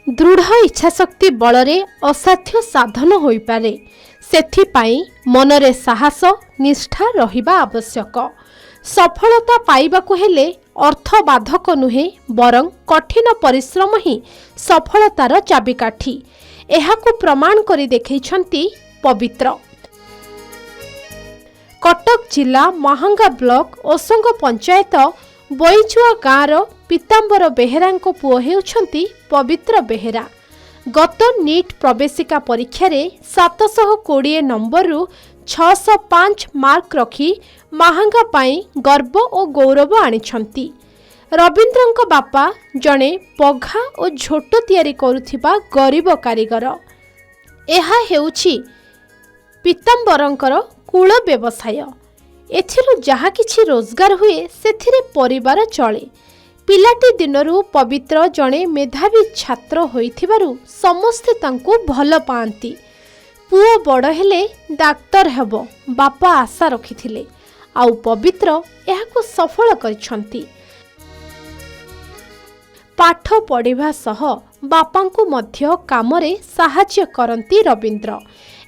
दृढ़ इच्छाशक्ति बलरे असाध्य साधन होई पारे। सेथिपाई मनरे साहस निष्ठा रहिबा आवश्यक। सफलता पाइबाकु हेले अर्थ बाधक नुहे बरं कठिन परिश्रम ही सफलतार चाबिकाठी। एहाकु प्रमाण करी देखैछंती पवित्र। कटक जिला महांगा ब्लॉक ओसंग पंचायत बईचुआ गाँवर पीतांबर बेहेरा पुओ हेउछंती पवित्र बेहेरा। गत नीट प्रवेशिका परीक्षा रे 720 नंबरु 605 मार्क रखी महांगा पाई गर्व और गौरव आनिछंती। रवींद्रंक बापा जणे पघा और झोट तैयारी करुथिबा गरीब कारीगर। एहा हेउछि पीतांबरंकर कूल व्यवसाय। एथिरु जहा किछि रोजगार हुए सेथिरे परिवार चले। पिलाटी दिनरु पवित्र जणे मेधावी छात्र होइथिबारु समस्ते तांको भल पाआंती। पुओ बड़ हेले डाक्टर हेबो बापा आशा रखिथिले, आउ पवित्र एहाको सफल करिछंती। पाठ पढ़िबा सह बापांकु मध्य कामरे साहाय्य करंती रवींद्र।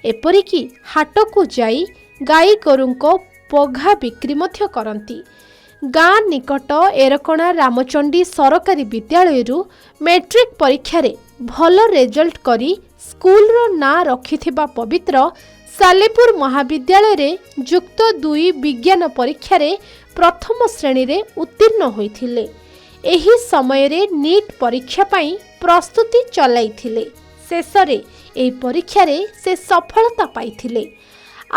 एपरिकी हाटकु जाई गाई गोरुंको पघा बिक्री मध्य करंती। गाँ निकट एरकणा रामचंडी सरकारी विद्यालय मैट्रिक परीक्षा रे भल रेजल्ट करी स्कूल रो ना रखिथिबा पवित्र सालेपुर महाविद्यालय रे युक्त 2 विज्ञान परीक्षा रे प्रथम श्रेणी रे उत्तीर्ण होइथिले। एही समय रे नीट परीक्षा पाई प्रस्तुति चलाइथिले। शेषरे एही परीक्षा रे से सफलता पाइथिले।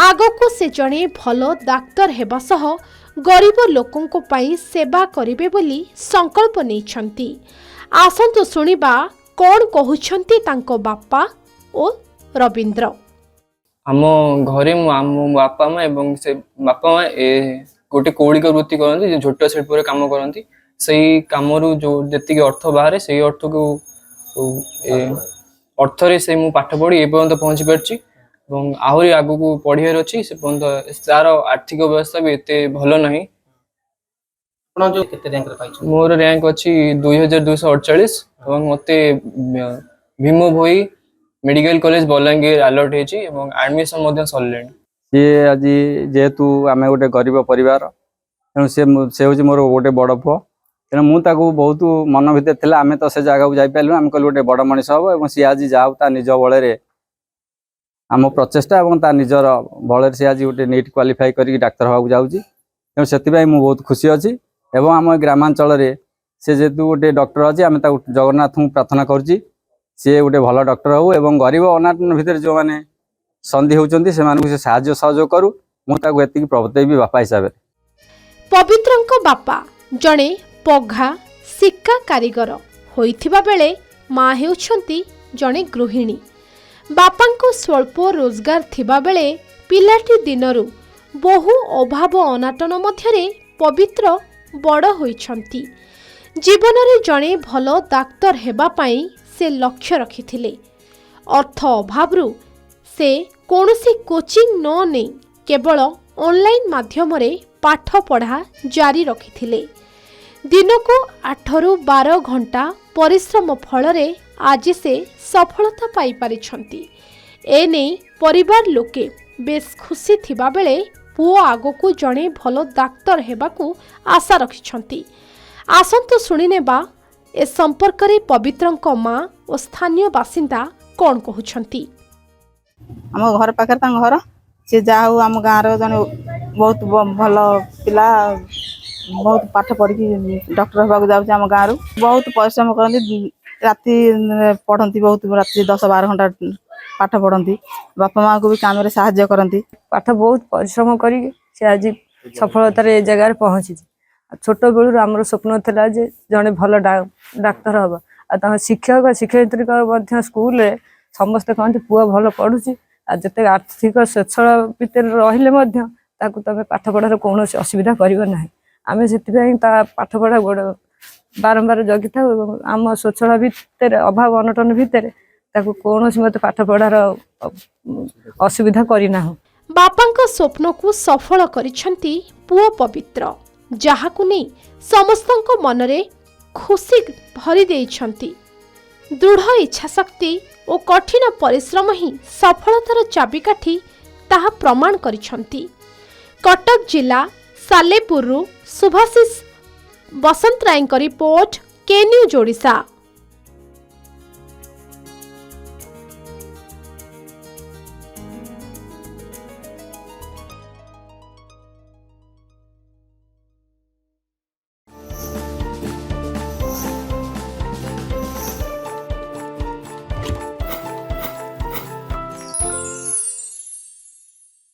आगको से जणे भल डाक्तर हेबा सह गरीब लोकंको पाई सेवा करिवे बोली संकल्प नेइछंती। आसंतु सुनिबा कोन कहुछंती तांको बापा ओ रवींद्र। आम घरे आम बापा माँ एवं से बापा माँ गोटे कौलिक वृत्ति करती, झोट शिल्प काम करती। से कमरु जो जी अर्थ बाहर से अर्थ को अर्थरे से मु पाठ पढ़ी एपर्यंत पहुँची पार्ची। आहरी आगु को पढ़ियार अच्छी से तार आर्थिक व्यवस्था भी एते भल ना। मोर रैंक अच्छी 2248 और मते भीम भोई मेडिकल कॉलेज बलांगीर अलर्ट होती एडमिशन सरले। सी आज जेहेतु आम गोटे गरीब परिवार तेणु से हूँ मोर गोटे बड़ पुओ। तेणु मुझे बहुत मन भितर था आम तो से जगह को जापारू आम कहलु गोटे बड़ मनीष हम और सी आज जाऊ निज बल आम प्रचेषा और निजर बल से आज गोटे नीट क्वालिफाई करके डाक्तर हाँ जाऊँगी। तेणु से बहुत खुशी अच्छी एवं आम ग्रामांचल से जेहेतु गोटे डॉक्टर अच्छी आम जगन्नाथ को प्रार्थना करुँची सी गोटे भल डॉक्टर हो एवं गरीब अनाटन भितर जो मैंने संधि होती से साहाय्य सहयोग करूँ मुझे प्रवर्तैबी बापा हिसाब से। पवित्रंक बापा जणे पघा सिक्का कारीगर होइथिबा बेले माँ हेउछंती जणे गृहिणी। बापांको स्वल्प रोजगार थिबा बेले पिलाटी दिनरु बहु अभाव अनाटन मध्यरे पवित्र बड़ होइछंती। जीवन रे जणे भल डाक्तर हेबा पाई से लक्ष्य रखिथिले। अर्थ अभावरु से कोनोसी कोचिंग न नै केवल ऑनलाइन माध्यम रे पाठ पढ़ा जारी रखिथिले। दिनको 8 रु 12 घंटा परिश्रम फल रे आज से सफलता पाई पारिछंती। एने परिवार लोके बेस खुशी थिबा बेले पुओ आगो जणे भल डाक्तर हेबाकू आशा रखिछंती। आसंतु सुनिनेबा ए संपर्क रे पवित्रंक माँ और स्थानीय बासिंदा कोन कहउछंती। आम घर पाखर घर से जाऊ आम गाँव जन बहुत भल पिला बहुत पाठ पढ़ी डॉक्टर होगा जाऊँ आम गाँव बहुत परिश्रम करती राति पढ़ती बहुत राति 10-12 घंटा पाठ पढ़ती बापा माँ को भी काम साहाय्य करती। पाठ बहुत परिश्रम करी से आज सफलतार ए जगार पहुँची। छोट बेलू आमर स्वप्न था जड़े भल डाक्तर हम आ शिक्षक शिक्षयित्री स्कूल रे समस्ते कहते पुआ भल पढ़ुची जिते आर्थिक स्वच्छल भितर रही तुम पाठ पढ़ार कौन असुविधा करना। आम से पाठ पढ़ा बारंबार जगी था आम स्वच्छल भितर अभाव अनटन भितर कौन मत पाठ पढ़ार असुविधा करना। बापांको स्वप्न को सफल करिछंती पुओ पवित्र, जहाकु नहीं समस्तंको मनरे खुशी भरी देइछंती। दृढ़ इच्छाशक्ति और कठिन परिश्रम ही सफलतार चाबिकाठी ताहा प्रमाण करिसंती। कटक जिला सालेपुरु सुभाषिष बसंतराय रिपोर्ट के न्यूज ओडिशा।